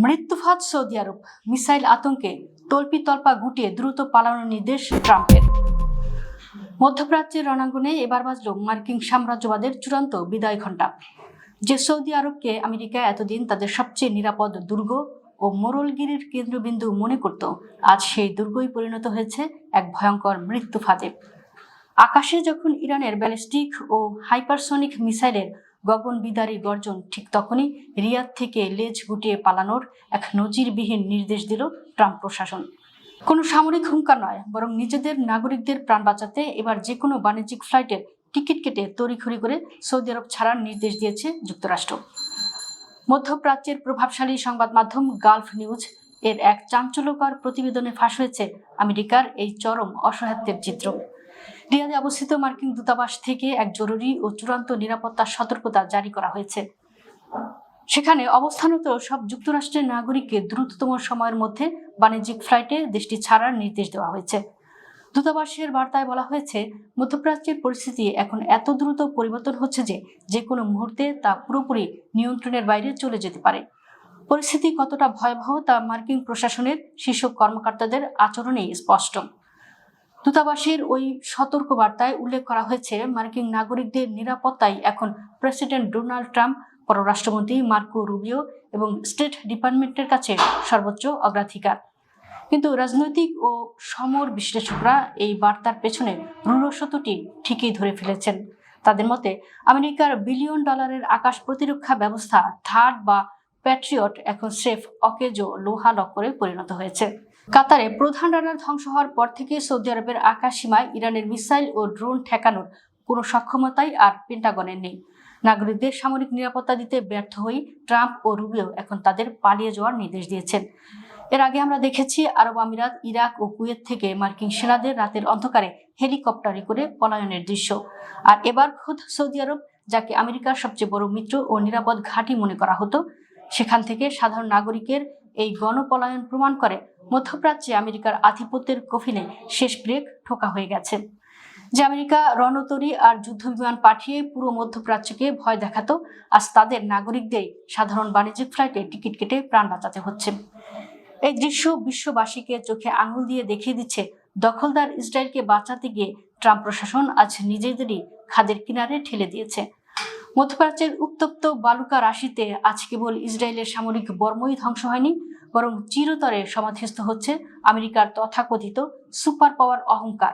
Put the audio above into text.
মৃত্যুফাঁদ Saudi আরব, missile আতঙ্কে তল্পিতল্পা গুটিয়ে দ্রুত পালানোর নির্দেশ ট্রাম্পের। মধ্যপ্রাচ্যের রণাঙ্গনে এবার বাজল মার্কিন সাম্রাজ্যবাদের চূড়ান্ত বিদায় ঘণ্টা। যে সৌদি আরবকে আমেরিকা এতদিন তাদের সবচেয়ে নিরাপদ দুর্গ ও মোড়লগিরির কেন্দ্রবিন্দু মনে করত, আজ সেই দুর্গই পরিণত হয়েছে এক ভয়ঙ্কর মৃত্যুফাঁদে। আকাশে যখন ইরানের ব্যালিস্টিক ও হাইপারসনিক মিসাইলের গগনবিদারী গর্জন, ঠিক তখনই রিয়াদ থেকে লেজ গুটিয়ে পালানোর এক নজিরবিহীন নির্দেশ দিল ট্রাম্প প্রশাসন। কোনো সামরিক হুঙ্কার নয়, বরং নিজেদের নাগরিকদের প্রাণ বাঁচাতে এবার যে কোনো বাণিজ্যিক ফ্লাইটের টিকিট কেটে তড়িঘড়ি করে সৌদি আরব ছাড়ার নির্দেশ দিয়েছে যুক্তরাষ্ট্র। মধ্যপ্রাচ্যের প্রভাবশালী সংবাদ মাধ্যম গালফ নিউজ এর এক চাঞ্চল্যকর প্রতিবেদনে ফাঁস হয়েছে আমেরিকার এই চরম অসহায়ত্বের চিত্র। রিয়াদে অবস্থিত মার্কিন দূতাবাস থেকে এক জরুরি ও চূড়ান্ত নিরাপত্তা সতর্কতা জারি করা হয়েছে। সেখানে অবস্থানরত সব যুক্তরাষ্ট্রের নাগরিককে দ্রুততম সময়ের মধ্যে বাণিজ্যিক ফ্লাইটে দেশটি ছাড়ার নির্দেশ দেওয়া হয়েছে। দূতাবাসের বার্তায় বলা হয়েছে, মধ্যপ্রাচ্যের পরিস্থিতি এখন এত দ্রুত পরিবর্তন হচ্ছে যে কোনো মুহূর্তে তা পুরোপুরি নিয়ন্ত্রণের বাইরে চলে যেতে পারে। পরিস্থিতি কতটা ভয়াবহ তা মার্কিন প্রশাসনের শীর্ষ কর্মকর্তাদের আচরণেই স্পষ্ট। দূতাবাসের ওই সতর্ক বার্তায় উল্লেখ করা হয়েছে, মার্কিন নাগরিকদের নিরাপত্তাই এখন প্রেসিডেন্ট ডোনাল্ড ট্রাম্প, পররাষ্ট্রমন্ত্রী মার্কো রুবিও এবং স্টেট ডিপার্টমেন্টের কাছে সর্বোচ্চ অগ্রাধিকার। কিন্তু রাজনৈতিক ও সমর বিশ্লেষকরা এই বার্তার পেছনে রূঢ়সত্যটি ঠিকই ধরে ফেলেছেন। তাদের মতে, আমেরিকার $বিলিয়ন আকাশ প্রতিরক্ষা ব্যবস্থা থার্ড বা প্যাট্রিয়ট এখন স্রেফ অকেজো লোহা লক্করে পরিণত হয়েছে। কাতারে প্রধান রাডার ধ্বংস হওয়ার পর থেকে সৌদি আরবের আকাশ সীমায় ইরানের মিসাইল ও ড্রোন ঠেকানোর কোনো সক্ষমতাই আর পেন্টাগনের নেই। নাগরিকদের সামরিক নিরাপত্তা দিতে ব্যর্থ হয়ে ট্রাম্প ও রুবিও এখন তাদের পালিয়ে যাওয়ার নির্দেশ দিয়েছেন। এর আগে আমরা দেখেছি আরব আমিরাত, ইরাক ও কুয়েত থেকে মার্কিন সেনাদের রাতের অন্ধকারে হেলিকপ্টারে করে পলায়নের দৃশ্য। আর এবার খোদ সৌদি আরব, যাকে আমেরিকার সবচেয়ে বড় মিত্র ও নিরাপদ ঘাঁটি মনে করা হতো, সেখান থেকে সাধারণ নাগরিকের এই গণপলায়ন প্রমাণ করে মধ্যপ্রাচ্যে আমেরিকার আধিপত্যের কফিনে শেষ ব্রেক ঠোকা হয়ে গেছে। যে আমেরিকা রণতরী আর যুদ্ধবিমান পাঠিয়ে পুরো মধ্যপ্রাচ্যকে ভয় দেখাতো, আজ তাদের নাগরিকদের সাধারণ বাণিজ্যিক ফ্লাইটে টিকিট কেটে প্রাণ বাঁচাতে হচ্ছে। এই দৃশ্য বিশ্ববাসীকে চোখে আঙুল দিয়ে দেখিয়ে দিচ্ছে, দখলদার ইসরায়েলকে বাঁচাতে গিয়ে ট্রাম্প প্রশাসন আজ নিজেদেরই খাদের কিনারে ঠেলে দিয়েছে। মধ্যপ্রাচ্যের উত্তপ্ত বালুকা রাশিতে আজ কেবল ইসরায়েলের সামরিক বর্মই ধ্বংস হয়নি, বরং চিরতরে সমাধিস্থ হচ্ছে আমেরিকার তথাকথিত সুপার পাওয়ার অহংকার।